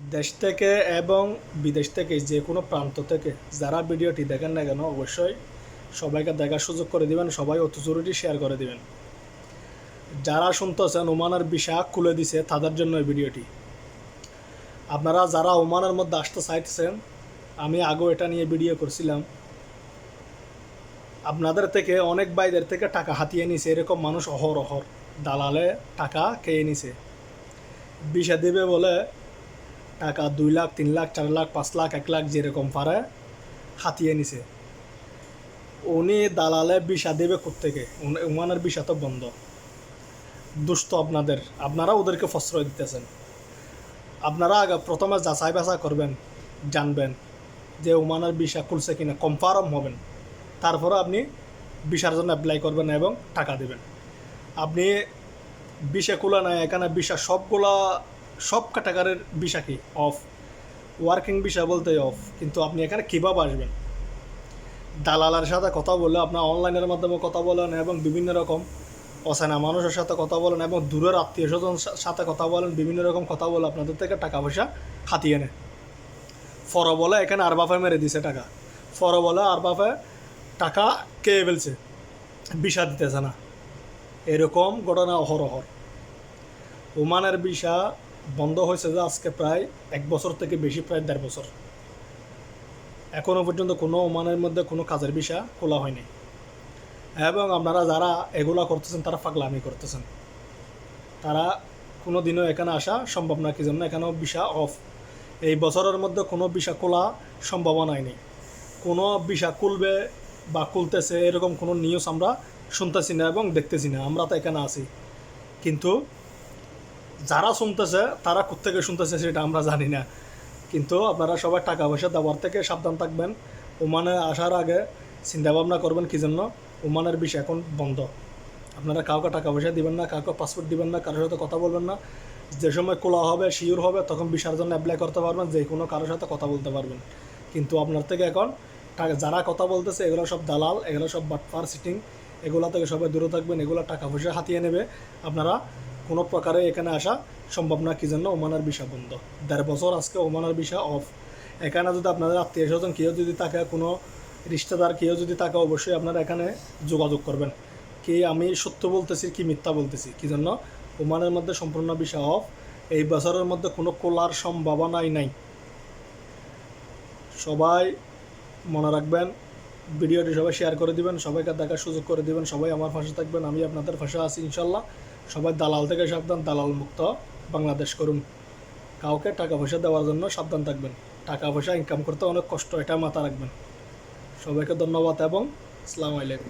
দেশ থেকে এবং বিদেশ থেকে যে কোনো প্রান্ত থেকে যারা ভিডিওটি দেখেন না কেন অবশ্যই সবাইকে দেখার সুযোগ করে দিবেন, সবাই অতি জরুরি শেয়ার করে দিবেন। যারা শুনতেছেন ওমানের ভিসা খুলে দিছে তাদের জন্য এই ভিডিওটি। আপনারা যারা ওমানের মধ্যে আসতে চাইতেছেন, আমি আগেও এটা নিয়ে ভিডিও করছিলাম, আপনাদের থেকে অনেক ভাইদের থেকে টাকা হাতিয়ে নিছে। এরকম মানুষ অহরহ দালালে টাকা খেয়ে নিছে। ভিসা দেবে বলে টাকা 2 লাখ 3 লাখ 4 লাখ 5 লাখ 1 লাখ যেরকম পারে হাতিয়ে নিছে। উনি দালালে ভিসা দেবে কোত্থেকে? ওমানের ভিসা তো বন্ধ। দুষ্ট আপনারা ওদেরকে প্রশ্রয় দিতেছেন। আপনারা আগে প্রথমে যাচাই বাছাই করবেন, জানবেন যে ওমানের ভিসা খুলছে কিনা, কনফার্ম হবেন। তারপরে আপনি ভিসার জন্য অ্যাপ্লাই করবেন এবং টাকা দেবেন। আপনি ভিসা খোলা নাই, এখানে ভিসা সব ক্যাটাগরির ভিসা কি অফ, ওয়ার্কিং ভিসা বলতে অফ। কিন্তু আপনি এখানে কীভাবে আসবেন? দালালের সাথে কথা বলে, আপনার অনলাইনের মাধ্যমে কথা বলেন এবং বিভিন্ন রকম অচেনা মানুষের সাথে কথা বলেন এবং দূরের আত্মীয় স্বজন সাথে কথা বলেন, বিভিন্ন রকম কথা বলে আপনাদের থেকে টাকা পয়সা হাতিয়ে নেয়। বলে এখানে আর বাফে মেরে দিছে টাকা, বলে আর বাফে টাকা খেয়ে ফেলছে, ভিসা দিতেছে না। এরকম ঘটনা অহরহর। ওমানের ভিসা বন্ধ হয়েছে যে আজকে প্রায় 1 বছর থেকে বেশি, প্রায় 1.5 বছর। এখনও পর্যন্ত কোনো ওমানের মধ্যে কোনো কাজের ভিসা খোলা হয়নি। এবং আপনারা যারা এগুলা করতেছেন তারা পাগলামি করতেছেন। তারা কোনো দিনও এখানে আসা সম্ভব না। কি জন্য? এখানেও ভিসা অফ। এই বছরের মধ্যে কোনো ভিসা খোলা সম্ভাবনাই নেই। কোনো ভিসা খুলবে বা খুলতেছে এরকম কোনো নিউজ আমরা শুনতেছি না এবং দেখতেছি না। আমরা তো এখানে আছি, কিন্তু যারা শুনতেছে তারা কোত্থেকে শুনতেছে সেটা আমরা জানি না। কিন্তু আপনারা সবাই টাকা পয়সা দেওয়ার থেকে সাবধান থাকবেন। ওমানে আসার আগে চিন্তাভাবনা করবেন কী জন্য। ওমানের ভিসা এখন বন্ধ। আপনারা কাউকে টাকা পয়সা দিবেন না, কাউকে পাসপোর্ট দিবেন না, কারোর সাথে কথা বলবেন না। যে সময় খোলা হবে, শিওর হবে, তখন ভিসার জন্য অ্যাপ্লাই করতে পারবেন, যে কোনো কারোর সাথে কথা বলতে পারবেন। কিন্তু আপনার থেকে এখন যারা কথা বলতেছে এগুলো সব দালাল, এগুলো সব বাটপার সিটিং, এগুলো থেকে সবাই দূরে থাকবেন। এগুলো টাকা পয়সা হাতিয়ে নেবে। আপনারা কোনো প্রকারে এখানে আসা সম্ভব না। কী জন্য? ওমানের ভিসা বন্ধ। 1.5 বছর আজকে ওমানের ভিসা অফ। এখানে যদি আপনাদের আত্মীয় স্বজন কেউ যদি থাকে, কোনো রিশতেদার কেউ যদি থাকে, অবশ্যই আপনারা এখানে যোগাযোগ করবেন। কি আমি সত্য বলতেছি কি মিথ্যা বলতেছি? কী জন্য? ওমানের মধ্যে সম্পূর্ণ ভিসা অফ। এই বছরের মধ্যে কোনো খোলার সম্ভাবনাই নাই। সবাই মনে রাখবেন, ভিডিওটি সবাই শেয়ার করে দিবেন, সবাইকে দেখার সুযোগ করে দিবেন। সবাই আমার পাশে থাকবেন, আমি আপনাদের পাশে আছি ইনশাল্লাহ। সবাই দালাল থেকে সাবধান, দালাল মুক্ত বাংলাদেশ করুন। কাউকে টাকা পয়সা দেওয়ার জন্য সাবধান থাকবেন। টাকা পয়সা ইনকাম করতে অনেক কষ্ট, এটা মাথা রাখবেন। সবাইকে ধন্যবাদ এবং আসসালামু আলাইকুম।